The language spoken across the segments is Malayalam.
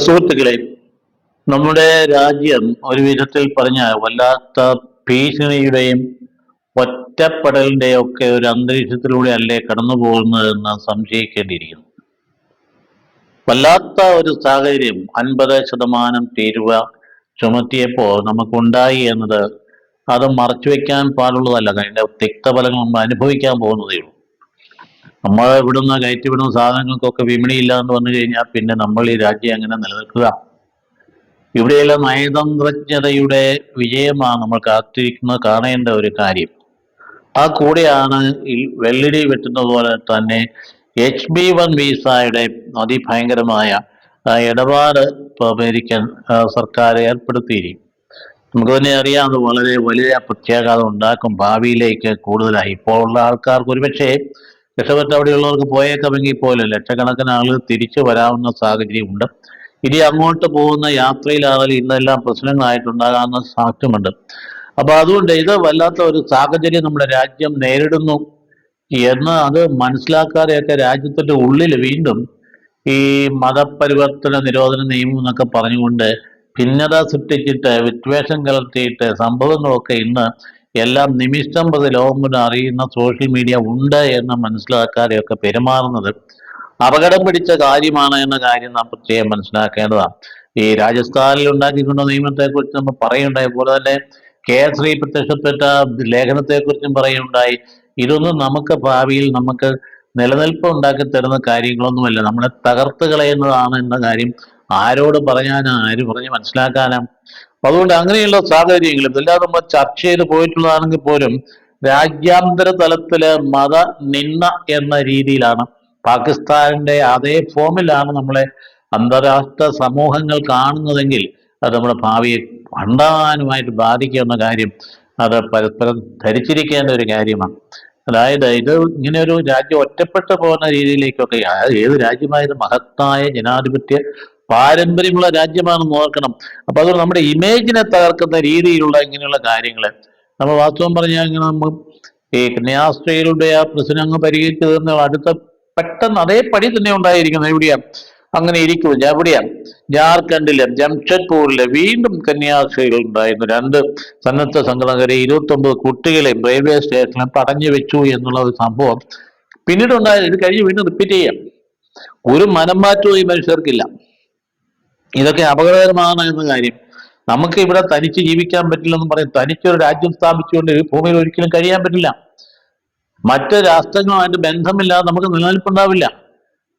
സുഹൃത്തുക്കളെ, നമ്മുടെ രാജ്യം ഒരു വിധത്തിൽ പറഞ്ഞാൽ വല്ലാത്ത ഭീഷണിയുടെയും ഒറ്റപ്പെടലിന്റെയും ഒക്കെ ഒരു അന്തരീക്ഷത്തിലൂടെ അല്ലേ കടന്നു പോകുന്നതെന്ന് സംശയിക്കേണ്ടിയിരിക്കുന്നു. വല്ലാത്ത ഒരു സാഹചര്യം 50% തീരുവ ചുമത്തിയപ്പോൾ നമുക്കുണ്ടായി എന്നത് അത് മറച്ചുവെക്കാൻ പാടുള്ളതല്ല. അതിന്റെ തിക്തഫലങ്ങൾ നമ്മൾ അനുഭവിക്കാൻ പോകുന്നതേ ഉള്ളൂ. നമ്മൾ ഇവിടുന്ന് കയറ്റിവിടുന്ന സാധനങ്ങൾക്കൊക്കെ വിപണിയില്ല എന്ന് വന്നു കഴിഞ്ഞാൽ പിന്നെ നമ്മൾ ഈ രാജ്യം എങ്ങനെ നിലനിൽക്കുക? ഇവിടെയുള്ള നയതന്ത്രജ്ഞതയുടെ വിജയമാണ് നമ്മൾ കാണേണ്ട ഒരു കാര്യം. ആ കൂടെയാണ് ഈ വെള്ളിടി വെട്ടുന്ന പോലെ തന്നെ HB1 വിസയുടെ അതിഭയങ്കരമായ ഇടപാട് അമേരിക്കൻ സർക്കാർ ഏർപ്പെടുത്തിയിരിക്കും. നമുക്ക് തന്നെ അറിയാം, അത് വളരെ വലിയ പ്രത്യാഘാതം ഉണ്ടാക്കും ഭാവിയിലേക്ക് കൂടുതലായി. ഇപ്പോൾ ഉള്ള ആൾക്കാർക്ക് ഒരുപക്ഷെ രക്ഷപ്പെട്ട് അവിടെയുള്ളവർക്ക് പോയേക്കാമെങ്കിൽ പോലും ലക്ഷക്കണക്കിന് ആളുകൾ തിരിച്ചു വരാവുന്ന സാഹചര്യമുണ്ട്. ഇനി അങ്ങോട്ട് പോകുന്ന യാത്രയിലാണെങ്കിൽ ഇന്നെല്ലാം പ്രശ്നങ്ങളായിട്ടുണ്ടാകാവുന്ന സാധ്യതയുണ്ട്. അപ്പൊ അതുകൊണ്ട് ഇത് വല്ലാത്ത ഒരു സാഹചര്യം നമ്മുടെ രാജ്യം നേരിടുന്നു എന്ന് അത് മനസ്സിലാക്കാതെയൊക്കെ രാജ്യത്തിന്റെ ഉള്ളിൽ വീണ്ടും ഈ മതപരിവർത്തന നിരോധന നിയമം എന്നൊക്കെ പറഞ്ഞുകൊണ്ട് ഭിന്നത സൃഷ്ടിച്ചിട്ട് വിദ്വേഷം കലർത്തിയിട്ട് സംഭവങ്ങളൊക്കെ ഇന്ന് എല്ലാം നിമിഷം പ്രതി ലോകം മുഴുവൻ അറിയുന്ന സോഷ്യൽ മീഡിയ ഉണ്ട് എന്ന് മനസ്സിലാക്കാതെയൊക്കെ പെരുമാറുന്നത് അപകടം പിടിച്ച കാര്യമാണ് എന്ന കാര്യം നാം പ്രത്യേകം മനസ്സിലാക്കേണ്ടതാണ്. ഈ രാജസ്ഥാനിൽ ഉണ്ടാക്കിക്കൊണ്ട നിയമത്തെക്കുറിച്ച് നമ്മൾ പറയുണ്ടായ പോലെ തന്നെ ശ്രീ പ്രത്യക്ഷപ്പെട്ട ലേഖനത്തെക്കുറിച്ചും പറയുണ്ടായി. ഇതൊന്നും നമുക്ക് ഭാവിയിൽ നമുക്ക് നിലനിൽപ്പ് ഉണ്ടാക്കി തരുന്ന കാര്യങ്ങളൊന്നുമല്ല, നമ്മളെ തകർത്ത് കളയുന്നതാണ് എന്ന കാര്യം ആരോട് പറഞ്ഞാലും ആര് പറഞ്ഞ് മനസ്സിലാക്കാനാണ്? അതുകൊണ്ട് അങ്ങനെയുള്ള സാഹചര്യങ്ങൾ ഇതെല്ലാം നമ്മൾ ചർച്ച ചെയ്ത് പോയിട്ടുള്ളതാണെങ്കിൽ പോലും രാജ്യാന്തര തലത്തില് മത നിന്ന എന്ന രീതിയിലാണ് പാകിസ്ഥാനിന്റെ അതേ ഫോമിലാണ് നമ്മളെ അന്താരാഷ്ട്ര സമൂഹങ്ങൾ കാണുന്നതെങ്കിൽ അത് നമ്മുടെ ഭാവിയെ ഭണ്ഡാനുമായിട്ട് ബാധിക്കുന്ന കാര്യം അത് പരസ്പരം ധരിച്ചിരിക്കേണ്ട ഒരു കാര്യമാണ്. അതായത് ഇത് ഇങ്ങനെ ഒരു രാജ്യം ഒറ്റപ്പെട്ടു പോകുന്ന രീതിയിലേക്കൊക്കെ ഏത് രാജ്യമായത് മഹത്തായ ജനാധിപത്യ പാരമ്പര്യമുള്ള രാജ്യമാണെന്ന് ഓർക്കണം. അപ്പൊ അത് നമ്മുടെ ഇമേജിനെ തകർക്കുന്ന രീതിയിലുള്ള ഇങ്ങനെയുള്ള കാര്യങ്ങൾ നമ്മൾ വാസ്തവം പറഞ്ഞാൽ ഇങ്ങനെ നമ്മൾ ഈ കന്യാസ്ത്രീകളുടെ ആ പ്രശ്നങ്ങൾ പരിഹരിച്ചു തീർന്ന അടുത്ത പെട്ടെന്ന് അതേ പടി തന്നെ ഉണ്ടായിരിക്കുന്നത് എവിടെയാണ്? അങ്ങനെ ഇരിക്കും എവിടെയാണ്? ജാർഖണ്ഡിലെ ജംഷഡ്പൂരിലെ വീണ്ടും കന്യാസ്ത്രീകൾ ഉണ്ടായിരുന്നു. 2 സന്നദ്ധ സംഘടനകരെ 29 കുട്ടികളെയും റെയിൽവേ സ്റ്റേഷനിൽ തടഞ്ഞു വെച്ചു എന്നുള്ള ഒരു സംഭവം പിന്നീട് ഉണ്ടായത്. ഇത് കഴിഞ്ഞ് വീണ്ടും റിപ്പീറ്റ് ചെയ്യാം. ഒരു മനംമാറ്റവും ഈ മനുഷ്യർക്കില്ല. ഇതൊക്കെ അപകടകരമാണ് എന്ന കാര്യം. നമുക്ക് ഇവിടെ തനിച്ച് ജീവിക്കാൻ പറ്റില്ലെന്ന് പറയും. തനിച്ചൊരു രാജ്യം സ്ഥാപിച്ചുകൊണ്ട് ഭൂമിയിൽ ഒരിക്കലും കഴിയാൻ പറ്റില്ല. മറ്റ് രാഷ്ട്രങ്ങളുമായിട്ട് ബന്ധമില്ലാതെ നമുക്ക് നിലനിൽപ്പുണ്ടാവില്ല.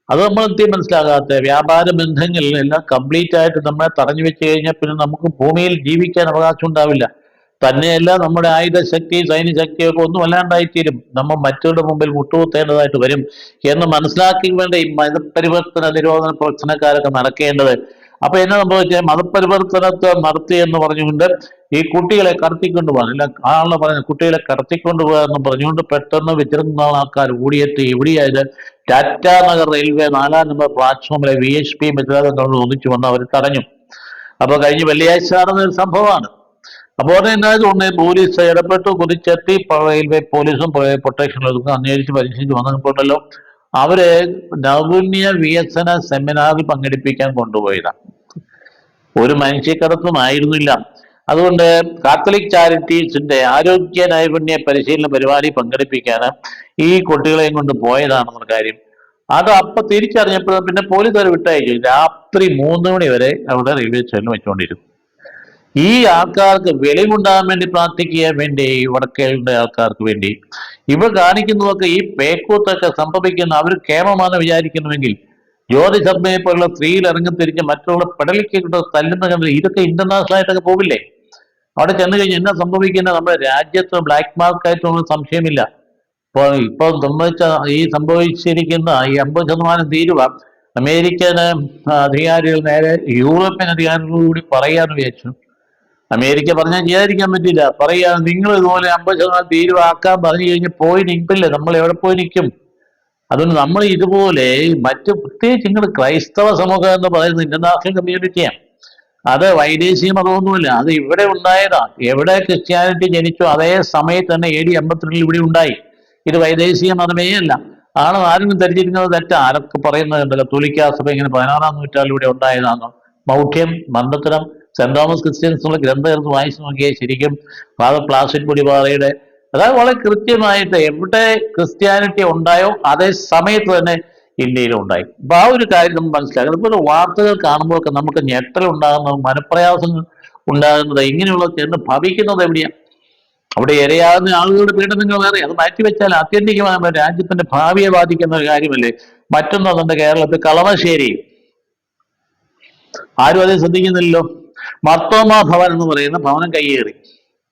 അത് നമ്മൾ മനസ്സിലാകാത്ത വ്യാപാര ബന്ധങ്ങളിൽ എല്ലാം കംപ്ലീറ്റ് ആയിട്ട് നമ്മളെ തടഞ്ഞു വെച്ച് കഴിഞ്ഞാൽ പിന്നെ നമുക്ക് ഭൂമിയിൽ ജീവിക്കാൻ അവകാശം ഉണ്ടാവില്ല. തന്നെയല്ല നമ്മുടെ ആയുധശക്തി സൈന്യശക്തിയൊക്കെ ഒന്നും അല്ലാണ്ടായിത്തീരും. നമ്മൾ മറ്റവരുടെ മുമ്പിൽ മുട്ടുകുത്തേണ്ടതായിട്ട് വരും എന്ന് മനസ്സിലാക്കി വേണ്ട ഈ മതപരിവർത്തന നിരോധന പ്രവർത്തനക്കാരൊക്കെ നടക്കേണ്ടത്. അപ്പൊ എന്നാ സംഭവിച്ചാൽ മതപരിവർത്തനത്തെ നടത്തി എന്ന് പറഞ്ഞുകൊണ്ട് ഈ കുട്ടികളെ കടത്തിക്കൊണ്ടുപോകാൻ അല്ല ആളെ പറയുന്നത് കുട്ടികളെ കടത്തിക്കൊണ്ടുപോകാ എന്ന് പറഞ്ഞുകൊണ്ട് പെട്ടെന്ന് വിചിരുന്ന ആൾക്കാർ ഓടിയെത്തി. എവിടെയായത്? ടാറ്റ നഗർ റെയിൽവേ 4-ാം നമ്പർ പ്ലാറ്റ്ഫോമിലെ VHP മിത്രങ്ങൾ ഒന്നിച്ചു വന്ന് അവർ തടഞ്ഞു. അപ്പൊ കഴിഞ്ഞ വെള്ളിയാഴ്ച നടന്ന ഒരു സംഭവമാണ്. അപ്പോൾ തന്നെ പോലീസ് ഇടപെട്ടു, കുതിച്ചെത്തി. റെയിൽവേ പോലീസും പ്രൊട്ടക്ഷനും അന്വേഷിച്ച് പരിശീലിച്ച് വന്നപ്പോഴല്ലോ അവര് നൈപുണ്യ വികസന സെമിനാറിൽ പങ്കെടുപ്പിക്കാൻ കൊണ്ടുപോയതാണ്. ഒരു മനുഷ്യക്കടത്തുമായിരുന്നില്ല. അതുകൊണ്ട് കാത്തലിക് ചാരിറ്റീസിന്റെ ആരോഗ്യ നൈപുണ്യ പരിശീലന പരിപാടി പങ്കെടുപ്പിക്കാൻ ഈ കുട്ടികളെയും കൊണ്ട് പോയതാണെന്നുള്ള കാര്യം അത് അപ്പൊ തിരിച്ചറിഞ്ഞപ്പോൾ പിന്നെ പോലീസ് അവർ വിട്ടയച്ചു. രാത്രി 3 മണി വരെ അവിടെ റെയിൽവേ സ്റ്റേഷനിൽ വെച്ചുകൊണ്ടിരുന്നു. ഈ ആൾക്കാർക്ക് വെളിവുണ്ടാകാൻ വേണ്ടി പ്രാർത്ഥിക്കാൻ വേണ്ടി വടക്കേണ്ട ആൾക്കാർക്ക് വേണ്ടി ഇവർ കാണിക്കുന്നതൊക്കെ ഈ പേക്കൂത്തൊക്കെ സംഭവിക്കുന്ന അവർ കേമമാണെന്ന് വിചാരിക്കുന്നുവെങ്കിൽ ജ്യോതി ശർമ്മയെ പോലുള്ള സ്ത്രീയിൽ ഇറങ്ങിത്തിരിച്ച് മറ്റുള്ള പെടലിക്ക് തല്ലുന്ന കണ്ട് ഇതൊക്കെ ഇന്റർനാഷണൽ ആയിട്ടൊക്കെ പോവില്ലേ? അവിടെ ചെന്ന് കഴിഞ്ഞാൽ എന്നാ സംഭവിക്കുന്നത്? നമ്മുടെ രാജ്യത്ത് ബ്ലാക്ക് മാർക്കായിട്ടൊന്നും സംശയമില്ല. ഇപ്പോൾ സംഭവിച്ചിരിക്കുന്ന ഈ 50% തീരുവ അമേരിക്കൻ അധികാരികൾ നേരെ യൂറോപ്യൻ അധികാരികളോടുകൂടി പറയാന്ന് വിചാരിച്ചു. അമേരിക്ക പറഞ്ഞാൽ ചെയ്യാതിരിക്കാൻ പറ്റില്ല. പറയാ നിങ്ങൾ ഇതുപോലെ 50% തീരുവ ആക്കാൻ പറഞ്ഞു കഴിഞ്ഞാൽ പോയി നിൽപ്പില്ലേ, നമ്മൾ എവിടെ പോയി നിൽക്കും? അതുകൊണ്ട് നമ്മൾ ഇതുപോലെ മറ്റ് പ്രത്യേകിച്ച് നിങ്ങൾ ക്രൈസ്തവ സമൂഹം എന്ന് പറയുന്നത് ഇന്റർനാഷണൽ കമ്മ്യൂണിറ്റിയാണ്. അത് വൈദേശിക മതമൊന്നുമില്ല, അത് ഇവിടെ ഉണ്ടായതാണ്. എവിടെ ക്രിസ്ത്യാനിറ്റി ജനിച്ചോ അതേ സമയത്ത് തന്നെ AD 52 ഇവിടെ ഉണ്ടായി. ഇത് വൈദേശിക മതമേ അല്ല. ആരും ധരിച്ചിരിക്കുന്നത് തെറ്റാ. ആരൊക്കെ പറയുന്നത് കണ്ടല്ലോ, കത്തോലിക്കാ സഭ ഇങ്ങനെ 16-ാം നൂറ്റാണ്ടിൽ ഇവിടെ ഉണ്ടായതാണോ? മൗഢ്യം, മണ്ടത്തരം. സെന്റ് തോമസ് ക്രിസ്ത്യൻസുള്ള ഗ്രന്ഥം എടുത്ത് വായിച്ചു നോക്കിയാൽ ശരിക്കും ഫാദർ പ്ലാസിഡ് പുടിപാറയുടെ, അതായത് വളരെ കൃത്യമായിട്ട് എവിടെ ക്രിസ്ത്യാനിറ്റി ഉണ്ടായോ അതേ സമയത്ത് തന്നെ ഇന്ത്യയിലും ഉണ്ടായി. അപ്പൊ ആ ഒരു കാര്യം നമ്മൾ മനസ്സിലാക്കണം. ഇപ്പൊ വാർത്തകൾ കാണുമ്പോഴൊക്കെ നമുക്ക് ഞെട്ടൽ ഉണ്ടാകുന്നത്, മനപ്രയാസങ്ങൾ ഉണ്ടാകുന്നത്, ഇങ്ങനെയുള്ള ചെന്ന് ഭവിക്കുന്നത് എവിടെയാണ്? അവിടെ ഇരയാകുന്ന ആളുകളുടെ പീഡനങ്ങൾ വേറെ, അത് മാറ്റിവെച്ചാൽ ആത്യന്തികമായ രാജ്യത്തിന്റെ ഭാവിയെ ബാധിക്കുന്ന ഒരു കാര്യമല്ലേ. മറ്റൊന്ന് അതുണ്ട്, കേരളത്തിൽ കളമശ്ശേരി ആരും അതേ ശ്രദ്ധിക്കുന്നില്ലല്ലോ. മർത്തോമാ ഭവൻ എന്ന് പറയുന്ന ഭവനം കയ്യേറി,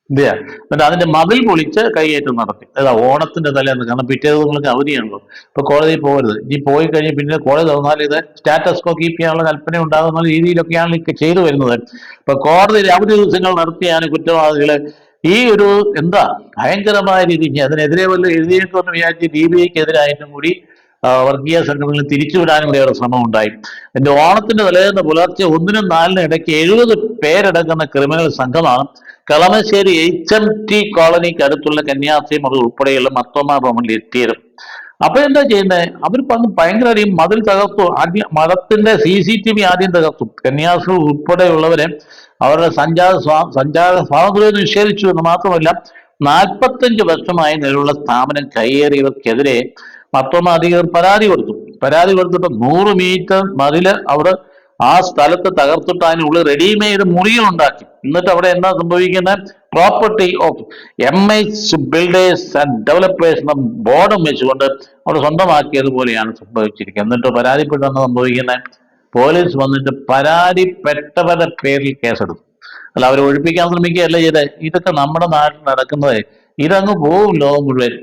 ഇല്ല, എന്നിട്ട് അതിന്റെ മതിൽ പൊളിച്ച് കൈയേറ്റം നടത്തി. അതാ ഓണത്തിന്റെ തലേന്ന്, കാരണം പിറ്റേ ദിവസങ്ങൾക്ക് അവധിയാണല്ലോ. ഇപ്പൊ കോടതിയിൽ പോകരുത്, ഇനി പോയി കഴിഞ്ഞ് പിന്നെ കോടതി തുറന്നാൽ ഇത് സ്റ്റാറ്റസ് കോ കീപ്പ് ചെയ്യാനുള്ള കൽപ്പന ഉണ്ടാകുന്ന രീതിയിലൊക്കെയാണ് ചെയ്തു വരുന്നത്. ഇപ്പൊ കോടതിയിൽ അവധി ദിവസങ്ങൾ നടത്തിയാണ് കുറ്റവാളികള് ഈ ഒരു എന്താ ഭയങ്കരമായ രീതി, അതിനെതിരെ വല്ല എഴുതിയേക്കുമെന്ന് വിചാരിച്ച് DBIക്കെതിരായിട്ടും കൂടി വർഗീയ സംഘടനകൾ തിരിച്ചുവിടാനും കൂടി അവരുടെ ശ്രമം ഉണ്ടായി. എന്റെ ഓണത്തിന്റെ തലേന്ന് പുലർച്ചെ 1-നും 4-നും ഇടയ്ക്ക് 70 പേരടങ്ങുന്ന ക്രിമിനൽ സംഘമാണ് കളമശ്ശേരി HMT കോളനിക്ക് അടുത്തുള്ള കന്യാസ്ത്രീ മഠം ഉൾപ്പെടെയുള്ള മർത്തോമാ ഭവനിൽ എത്തിയത്. അപ്പൊ എന്താ ചെയ്യുന്നത്? അവർ ഭയങ്കര മതിൽ തകർത്തു. ആദ്യം മഠത്തിന്റെ CCTV ആദ്യം തകർത്തു. കന്യാസ്ത്രീ ഉൾപ്പെടെയുള്ളവരെ അവരുടെ സഞ്ചാര സ്വാതന്ത്ര്യം നിഷേധിച്ചു എന്ന് മാത്രമല്ല 45 വർഷമായി നിലവിലുള്ള സ്ഥാപനം കയ്യേറിയവർക്കെതിരെ മർത്തോമാ അധികൃതർ പരാതി കൊടുത്തിട്ട് 100 മീറ്റർ മതില് അവിടെ ആ സ്ഥലത്ത് തകർത്തിട്ട് അതിനുള്ളിൽ റെഡിമെയ്ഡ് മുറികൾ ഉണ്ടാക്കി. എന്നിട്ട് അവിടെ എന്താ സംഭവിക്കുന്നത്? Property of MH builders and developers എന്ന ബോർഡും വെച്ചുകൊണ്ട് അവിടെ സ്വന്തമാക്കിയതുപോലെയാണ് സംഭവിച്ചിരിക്കുന്നത്. എന്നിട്ട് പരാതിപ്പെട്ടെന്ന് സംഭവിക്കുന്നത്, പോലീസ് വന്നിട്ട് പരാതിപ്പെട്ടവരുടെ പേരിൽ കേസെടുത്തു. അല്ല, അവരെ ഒഴിപ്പിക്കാൻ ശ്രമിക്കുകയല്ല ചെയ്തത്. ഇതൊക്കെ നമ്മുടെ നാട്ടിൽ നടക്കുന്നത്, ഇതങ്ങ് പോവും ലോകം മുഴുവൻ.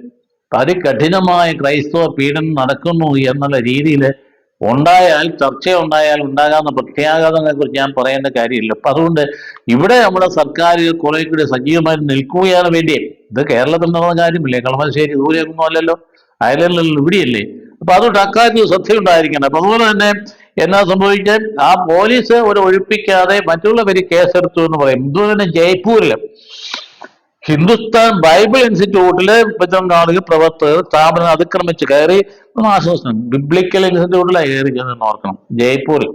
അതികഠിനമായ ക്രൈസ്തവ പീഡനം നടക്കുന്നു എന്നുള്ള രീതിയിൽ ചർച്ചയുണ്ടായാൽ ഉണ്ടാകാവുന്ന പ്രത്യാഘാതങ്ങളെ കുറിച്ച് ഞാൻ പറയേണ്ട കാര്യമില്ല. അപ്പൊ അതുകൊണ്ട് ഇവിടെ നമ്മുടെ സർക്കാർ കുറെ കൂടി സജീവമായി നിൽക്കുകയാണ് വേണ്ടി. ഇത് കേരളത്തിൽ നടന്ന കാര്യമില്ലേ, കളമശ്ശേരി ദൂരെയൊന്നും അല്ലല്ലോ, അയർലൻഡിൽ ഇവിടെയല്ലേ. അപ്പൊ അതുകൊണ്ട് അക്കാര്യത്തിൽ ശ്രദ്ധയുണ്ടായിരിക്കണം. അപ്പൊ അതുപോലെ തന്നെ എന്നാ സംഭവിക്കാൻ, ആ പോലീസ് ഒരു ഒഴിപ്പിക്കാതെ മറ്റുള്ളവര് കേസെടുത്തു എന്ന് പറയും. ഇതുപോലെ തന്നെ ജയ്പൂരില് ഹിന്ദുസ്ഥാൻ ബൈബിൾ ഇൻസ്റ്റിറ്റ്യൂട്ടിലെ ബജറംഗാളികൾ പ്രവർത്തകർ സ്ഥാപനം അതിക്രമിച്ച് കയറി ആശ്വസിക്കണം. ബിബ്ലിക്കൽ ഇൻസ്റ്റിറ്റ്യൂട്ടിലാണ് കയറി ചെന്ന് ഓർക്കണം, ജയ്പൂരിൽ.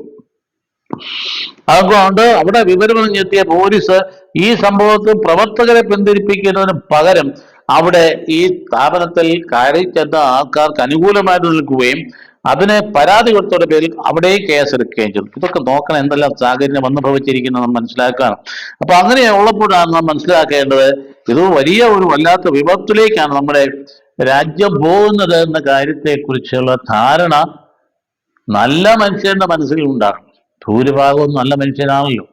അതുകൊണ്ട് അവിടെ വിവരമറിഞ്ഞെത്തിയ പോലീസ് ഈ സംഭവത്തിൽ പ്രവർത്തകരെ പിന്തിരിപ്പിക്കുന്നതിന് പകരം അവിടെ ഈ സ്ഥാപനത്തിൽ കയറി ചെന്ന ആൾക്കാർക്ക് അനുകൂലമായിട്ട് നിൽക്കുകയും അതിനെ പരാതി കൊടുത്തവരുടെ പേരിൽ അവിടെ കേസെടുക്കുകയും ചെയ്തു. ഇതൊക്കെ നോക്കണം, എന്തെല്ലാം സാഹചര്യം വന്നു ഭവിച്ചിരിക്കുന്നത് നാം മനസ്സിലാക്കുകയാണ്. അപ്പൊ അങ്ങനെ ഉള്ളപ്പോഴാണ് നാം മനസ്സിലാക്കേണ്ടത്, ഇത് വലിയ ഒരു വല്ലാത്ത വിപത്തിലേക്കാണ് നമ്മുടെ രാജ്യം പോകുന്നത് എന്ന കാര്യത്തെക്കുറിച്ചുള്ള ധാരണ നല്ല മനുഷ്യരുടെ മനസ്സിൽ ഉണ്ടാകും. ഭൂരിഭാഗവും നല്ല മനുഷ്യരാണല്ലോ,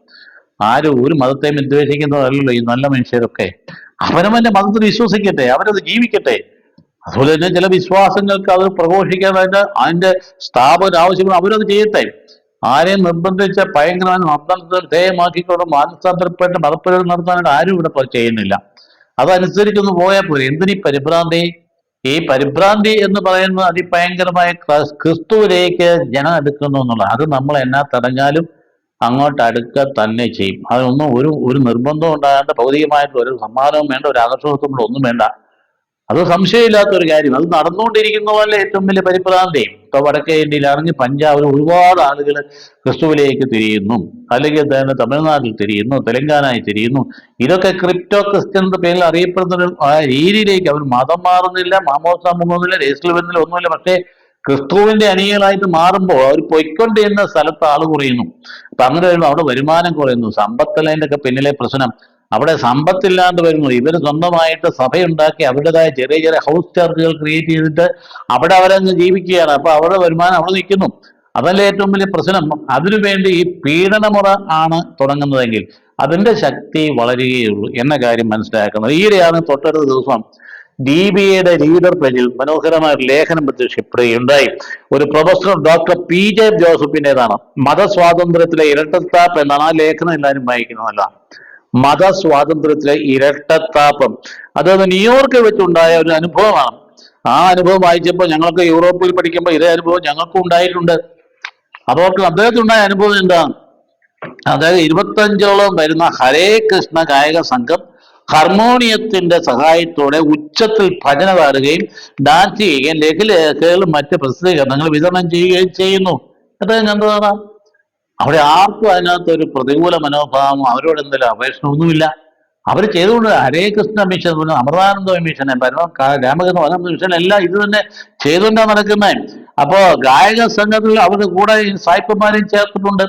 ആരും ഒരു മതത്തെയും വിദ്വേഷിക്കുന്നതല്ലല്ലോ ഈ നല്ല മനുഷ്യരൊക്കെ. അവനവന്റെ മതത്തിൽ വിശ്വസിക്കട്ടെ, അവരത് ജീവിക്കട്ടെ. അതുപോലെ തന്നെ ചില വിശ്വാസങ്ങൾക്ക് അത് പ്രഘോഷിക്കാൻ അതിന്റെ സ്ഥാപന ആവശ്യങ്ങൾ അവരത് ചെയ്യട്ടെ. ആരെയും നിർബന്ധിച്ച ഭയങ്കരമായ മതത്തിൽ ധേയമാക്കിക്കൊണ്ട് മാനസാന്തരപ്പെട്ട് മതപ്പരിപാടി നടത്താനായിട്ട് ആരും ഇവിടെ ചെയ്യുന്നില്ല. അതനുസരിച്ചൊന്ന് പോയാൽ പോരെ. എന്തിനീ പരിഭ്രാന്തി? ഈ പരിഭ്രാന്തി എന്ന് പറയുന്നത് അതിഭയങ്കരമായ ക്രിസ്തുവിലേക്ക് ജനം അടുക്കുന്നു എന്നുള്ളത്. അത് നമ്മൾ എന്നാ തടഞ്ഞാലും അങ്ങോട്ട് അടുക്കുക തന്നെ ചെയ്യും. അതൊന്നും ഒരു നിർബന്ധം ഉണ്ടാകാണ്ട് ഭൗതികമായിട്ട് ഒരു സമ്മാനവും വേണ്ട, ഒരു ആകർഷണത്വം ഒന്നും വേണ്ട. അത് സംശയമില്ലാത്തൊരു കാര്യം. അത് നടന്നുകൊണ്ടിരിക്കുന്നതല്ല ഏറ്റവും വലിയ പരിഭ്രാന്തി. ഇപ്പൊ വടക്കേ ഇന്ത്യയിലാണെങ്കിൽ പഞ്ചാബിൽ ഒരുപാട് ആളുകൾ ക്രിസ്തുവിലേക്ക് തിരിയുന്നു, അല്ലെങ്കിൽ തന്നെ തമിഴ്നാട്ടിൽ തിരിയുന്നു, തെലങ്കാനയിൽ തിരിയുന്നു. ഇതൊക്കെ ക്രിപ്റ്റോ ക്രിസ്ത്യൻ എന്ന പേരിൽ അറിയപ്പെടുന്ന ഒരു രീതിയിലേക്ക് അവർ മതം മാറുന്നില്ല, മാമോസ മുങ്ങുന്നില്ല, രജിസ്റ്റർ വരുന്നില്ല, ഒന്നുമില്ല. പക്ഷേ ക്രിസ്തുവിന്റെ അണികളായിട്ട് മാറുമ്പോൾ അവർ പൊയ്ക്കൊണ്ടിരുന്ന സ്ഥലത്ത് ആൾ കുറയുന്നു. അപ്പൊ അങ്ങനെ വരുമ്പോൾ അവിടെ വരുമാനം കുറയുന്നു. സമ്പത്തല്ല ഒക്കെ പിന്നിലെ പ്രശ്നം. അവിടെ സമ്പത്തില്ലാണ്ട് വരുന്നു. ഇവർ സ്വന്തമായിട്ട് സഭയുണ്ടാക്കി അവരുടേതായ ചെറിയ ചെറിയ ഹൗസ് ചർച്ചുകൾ ക്രിയേറ്റ് ചെയ്തിട്ട് അവിടെ അവരങ്ങ് ജീവിക്കുകയാണ്. അപ്പൊ അവരുടെ വരുമാനം അവിടെ നിൽക്കുന്നു. അതല്ലേ ഏറ്റവും വലിയ പ്രശ്നം. അതിനുവേണ്ടി ഈ പീഡനമുറ ആണ് തുടങ്ങുന്നതെങ്കിൽ അതിന്റെ ശക്തി വളരുകയുള്ളൂ എന്ന കാര്യം മനസ്സിലാക്കുന്നത്. ഈയിടെയാണ് തൊട്ടടുത്ത ദിവസം DBIയുടെ ലീഡർ പേജിൽ മനോഹരമായ ഒരു ലേഖനം പ്രത്യക്ഷപ്പെടുകയുണ്ടായി. ഒരു പ്രൊഫസർ ഡോക്ടർ PJ ജോസഫിൻ്റെതാണ്. മതസ്വാതന്ത്ര്യത്തിലെ ഇരട്ടത്താപ്പ് എന്നാണ് ആ ലേഖനം. എല്ലാവരും വായിക്കുന്നതല്ല. മതസ്വാതന്ത്ര്യത്തിലെ ഇരട്ടത്താപ്പം. അതായത് ന്യൂയോർക്കിൽ വെച്ചുണ്ടായ ഒരു അനുഭവമാണ്. ആ അനുഭവം വായിച്ചപ്പോൾ ഞങ്ങൾക്ക് യൂറോപ്പിൽ പഠിക്കുമ്പോൾ ഇതേ അനുഭവം ഞങ്ങൾക്കും ഉണ്ടായിട്ടുണ്ട്. അതോർക്കും അദ്ദേഹത്തിനുണ്ടായ അനുഭവം എന്താണ്? അതായത് 25ഓളം വരുന്ന ഹരേ കൃഷ്ണ ഗായക സംഘം ഹാർമോണിയത്തിന്റെ സഹായത്തോടെ ഉച്ചത്തിൽ ഭജന പാടുകയും ഡാൻസ് ചെയ്യുകയും ലഘുലേഖകളും മറ്റ് പ്രസിദ്ധീകരണങ്ങൾ വിതരണം ചെയ്യുകയും ചെയ്യുന്നു. അദ്ദേഹം കണ്ടതാണ്. അവിടെ ആർക്കും അതിനകത്ത് ഒരു പ്രതികൂല മനോഭാവം, അവരോട് എന്തെങ്കിലും അപേക്ഷണമൊന്നുമില്ല. അവർ ചെയ്തുകൊണ്ട് Hare Krishna mission, Amritananda mission, Ramakrishna Paramahamsa mission എല്ലാം ഇത് തന്നെ ചെയ്തുകൊണ്ടാണ് നടക്കുന്നത്. അപ്പോ ഗായക സംഘത്തിൽ അവരുടെ കൂടെ ഈ സായിപ്പന്മാരെയും ചേർത്തിട്ടുണ്ട്.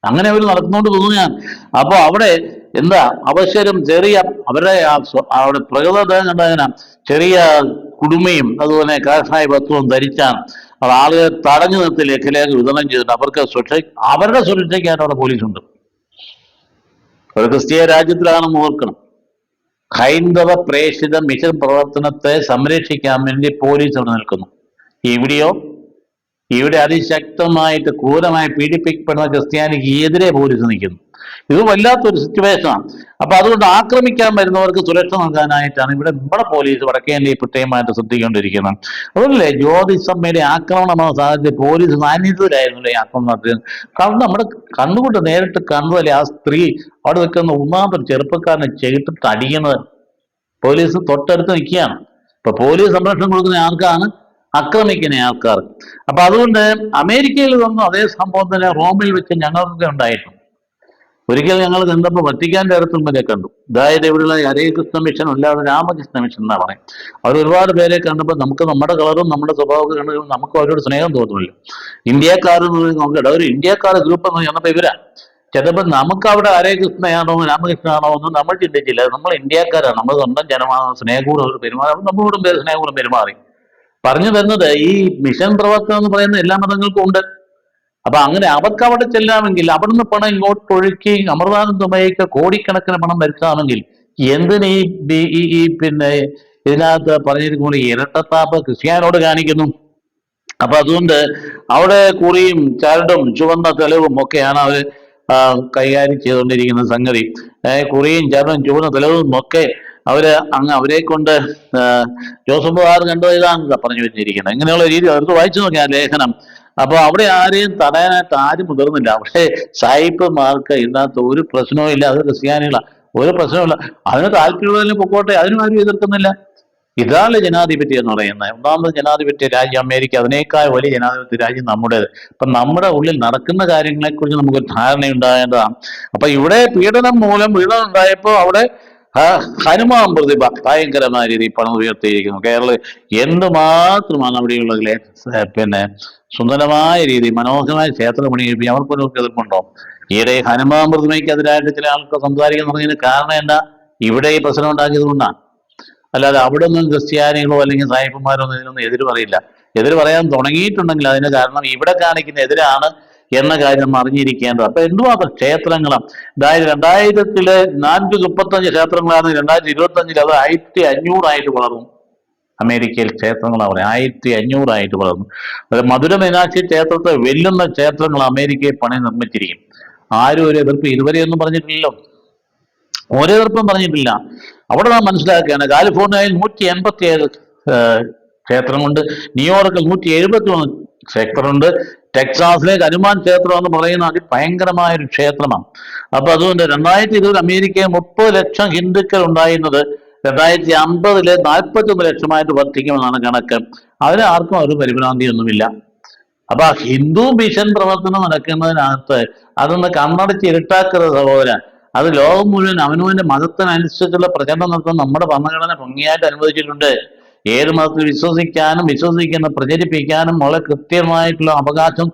അങ്ങനെ അവർ നടത്തുന്നോണ്ട് തോന്നുകയാണ്. അപ്പൊ അവിടെ എന്താ അവശ്യം ചെറിയ അവരുടെ അവിടെ പ്രകൃത കണ്ടതിനാ ചെറിയ കുടുമയും അതുപോലെ കാഷായ വസ്ത്രവും ധരിച്ചാണ് അത് ആളുകളെ തടഞ്ഞു നിർത്തി ലേഖലേക്ക് വിതരണം ചെയ്തിട്ട് അവർക്ക് അവരുടെ സുരക്ഷയ്ക്കായിട്ട് അവിടെ പോലീസുണ്ട്. ഒരു ക്രിസ്തീയ രാജ്യത്തിലാണെന്ന് ഓർക്കണം. ഹൈന്ദവ പ്രേക്ഷിത മിഷൻ പ്രവർത്തനത്തെ സംരക്ഷിക്കാൻ വേണ്ടി പോലീസ് അവിടെ നിൽക്കുന്നു. ഇവിടെ അതിശക്തമായിട്ട് ക്രൂരമായി പീഡിപ്പിക്കപ്പെടുന്ന ക്രിസ്ത്യാനിക്ക് എതിരെ പോലീസ് നിൽക്കുന്നു. ഇത് വല്ലാത്തൊരു സിറ്റുവേഷനാണ്. അപ്പൊ അതുകൊണ്ട് ആക്രമിക്കാൻ വരുന്നവർക്ക് സുരക്ഷ നൽകാനായിട്ടാണ് നമ്മുടെ പോലീസ് വടക്കേന്ത്യയിൽ പ്രത്യേകമായിട്ട് ശ്രദ്ധിക്കേണ്ടിയിരിക്കുന്നത്. അതുപോലെ ജ്യോതിസമ്മയുടെ ആക്രമണമായ സാഹചര്യത്തിൽ പോലീസ് സാന്നിധ്യത്തിലായിരുന്നില്ല ഈ ആക്രമണം നടത്തിയത്. കാരണം നമ്മുടെ കണ്ണുകൊണ്ട് നേരിട്ട് കണ്ടതല്ലേ ആ സ്ത്രീ അവിടെ നിൽക്കുന്ന ഒന്നാമതൊരു ചെറുപ്പക്കാരനെ ചെയ്തിട്ട് അടിക്കുന്നത്. പോലീസ് തൊട്ടടുത്ത് നിൽക്കുകയാണ്. ഇപ്പൊ പോലീസ് സംരക്ഷണം കൊടുക്കുന്ന ആൾക്കാണ് ആക്രമിക്കുന്ന ആൾക്കാർ. അപ്പൊ അതുകൊണ്ട് അമേരിക്കയിൽ വന്നു അതേ സംഭവം തന്നെ റോമിൽ വെച്ച് ഞങ്ങൾക്ക് ഉണ്ടായിട്ടുണ്ട്. ഒരിക്കൽ ഞങ്ങൾ കണ്ടപ്പോൾ വത്തിക്കാന്റെ അടുത്തുമ്പരെ കണ്ടു. അതായത് ഇവിടെയുള്ള ഹരേ കൃഷ്ണ മിഷൻ അല്ലാതെ രാമകൃഷ്ണ മിഷൻ എന്നാ പറയും. അവർ ഒരുപാട് പേരെ കണ്ടപ്പോൾ നമുക്ക് നമ്മുടെ കളറും നമ്മുടെ സ്വഭാവമൊക്കെ കണ്ടു നമുക്ക് അവരോട് സ്നേഹം തോന്നുന്നില്ല. ഇന്ത്യക്കാരെന്ന് നോക്കട്ടെ, ഒരു ഇന്ത്യക്കാർ ഗ്രൂപ്പ് എന്ന് ചെന്നപ്പോൾ ഇവരാ. ചിലപ്പോൾ നമുക്ക് അവിടെ ഹരേ കൃഷ്ണയാണോ രാമകൃഷ്ണനാണോ ഒന്നും നമ്മൾ ചിന്തിച്ചില്ല. നമ്മൾ ഇന്ത്യക്കാരാണ്, നമ്മൾ സ്വന്തം ജനമാണ്, സ്നേഹപൂർവ്വം അവർ പെരുമാറും, നമ്മളോടും പേര് സ്നേഹപൂർവ്വം പെരുമാറി. പറഞ്ഞു തരുന്നത് ഈ മിഷൻ പ്രവർത്തനം എന്ന് പറയുന്ന എല്ലാ മതങ്ങൾക്കും ഉണ്ട്. അപ്പൊ അങ്ങനെ അവർക്ക് അവിടെ ചെല്ലാമെങ്കിൽ അവിടുന്ന് പണം ഇങ്ങോട്ട് ഒഴുക്കി അമൃതാനന്ദമയ്ക്ക് കോടിക്കണക്കിന് പണം വരുത്താമെങ്കിൽ എന്തിന് ഈ പിന്നെ ഇതിനകത്ത് പറഞ്ഞിരിക്കുന്ന ഇരട്ടത്താപ്പ് ക്രിസ്ത്യാനോട് കാണിക്കുന്നു? അപ്പൊ അതുകൊണ്ട് അവിടെ കുറിയും ചരടും ചുവന്ന തെളിവും ഒക്കെയാണ് അവർ കൈകാര്യം ചെയ്തുകൊണ്ടിരിക്കുന്ന സംഗതി. കുറിയും ചരടും ചുവന്ന തെളിവും ഒക്കെ അവരെ കൊണ്ട് ജോസഫ് ആർ കണ്ടോ ഇതാണ് പറഞ്ഞു വെച്ചിരിക്കുന്നത്. ഇങ്ങനെയുള്ള രീതി അവർക്ക് വായിച്ചു നോക്കിയാൽ ലേഖനം. അപ്പൊ അവിടെ ആരെയും തടയാനായിട്ട് ആരും മുതിർന്നില്ല. അവിടെ സായിപ്പന്മാർക്ക് ഇതിനകത്ത് ഒരു പ്രശ്നവും ഇല്ല. അത് ക്രിസ്ത്യാനികളാണ്, ഒരു പ്രശ്നവുമില്ല. അതിന് താല്പര്യമുള്ളതിന് പൊക്കോട്ടെ, അതിനും ആരും എതിർക്കുന്നില്ല. ഇതാണ് ജനാധിപത്യം എന്ന് പറയുന്നത്. ഒന്നാമത് ജനാധിപത്യ രാജ്യം അമേരിക്ക, അതിനേക്കാൾ വലിയ ജനാധിപത്യ രാജ്യം നമ്മുടേത്. അപ്പൊ നമ്മുടെ ഉള്ളിൽ നടക്കുന്ന കാര്യങ്ങളെ കുറിച്ച് നമുക്ക് ധാരണയുണ്ടാകേണ്ടതാണ്. അപ്പൊ ഇവിടെ പീഡനം ഉണ്ടായപ്പോൾ അവിടെ ഹനുമാൻ പ്രതിഭ ഭയങ്കരമായ രീതിയിൽ പണം ഉയർത്തിയിരിക്കുന്നു. എന്തുമാത്രമാണ് അവിടെയുള്ള പിന്നെ സുന്ദരമായ രീതി മനോഹരമായ ക്ഷേത്രം പണിയിപ്പിക്കും. അവർക്കൊരു എതിർപ്പുണ്ടോ? ഈയിടെ ഹനുമാൻ പ്രതിമയ്ക്കെതിരായിട്ട് ചില ആൾക്ക് സംസാരിക്കാൻ തുടങ്ങിയതിന് കാരണം എന്താ? ഇവിടെ ഈ പ്രശ്നം ഉണ്ടാക്കിയത് കൊണ്ടാണ്. അല്ലാതെ അവിടെ ഒന്നും ക്രിസ്ത്യാനികളോ അല്ലെങ്കിൽ സായിപ്പന്മാരോ ഒന്നും ഇതിനൊന്നും എതിര് പറയില്ല. എതിര് പറയാൻ തുടങ്ങിയിട്ടുണ്ടെങ്കിൽ അതിന് കാരണം ഇവിടെ കാണിക്കുന്ന എതിരാണ് എന്ന കാര്യം നമ്മൾ അറിഞ്ഞിരിക്കേണ്ടത്. അപ്പൊ എന്തുമാത്രം ക്ഷേത്രങ്ങളും, അതായത് 435 ക്ഷേത്രങ്ങളാണ് 2025 അത് 1500 വളർന്നു. അമേരിക്കയിൽ ക്ഷേത്രങ്ങളാണ് പറയുന്നത് 1500 വളർന്നു. മധുര മീനാക്ഷി ക്ഷേത്രത്തെ വെല്ലുന്ന ക്ഷേത്രങ്ങൾ അമേരിക്കയിൽ പണി നിർമ്മിച്ചിരിക്കും. ആരും ഒരു എതിർപ്പ് ഇതുവരെയൊന്നും പറഞ്ഞിട്ടില്ലല്ലോ, ഒരു എതിർപ്പും പറഞ്ഞിട്ടില്ല. അവിടെ നാം മനസ്സിലാക്കുകയാണ് കാലിഫോർണിയയിൽ 187 ക്ഷേത്രമുണ്ട്, ന്യൂയോർക്കിൽ 171 ക്ഷേത്രമുണ്ട്, ടെക്സാസിലെ ഹനുമാൻ ക്ഷേത്രം എന്ന് പറയുന്ന അതിഭയങ്കരമായ ഒരു ക്ഷേത്രമാണ്. അപ്പൊ അതുകൊണ്ട് 2020 അമേരിക്കയിൽ 30 ലക്ഷം ഹിന്ദുക്കൾ ഉണ്ടായിരുന്നത് 2050 41 ലക്ഷമായിട്ട് വർദ്ധിക്കുമെന്നാണ് കണക്ക്. അതിന് ആർക്കും ഒരു പരിഭ്രാന്തിയൊന്നുമില്ല. അപ്പൊ ഹിന്ദു മിഷൻ പ്രവർത്തനം നടക്കുന്നതിനകത്ത് അതൊന്ന് കണ്ണടച്ച് ഇരുട്ടാക്കരുത് സഹോദരൻ. അത് ലോകം മുഴുവൻ അവനവന്റെ മതത്തിനനുസരിച്ചുള്ള പ്രചരണം നടത്താൻ നമ്മുടെ ഭരണഘടന ഭംഗിയായിട്ട് അനുവദിച്ചിട്ടുണ്ട്. ഏത് മതത്തിൽ വിശ്വസിക്കാനും വിശ്വസിക്കുന്ന പ്രചരിപ്പിക്കാനും വളരെ കൃത്യമായിട്ടുള്ള അവകാശം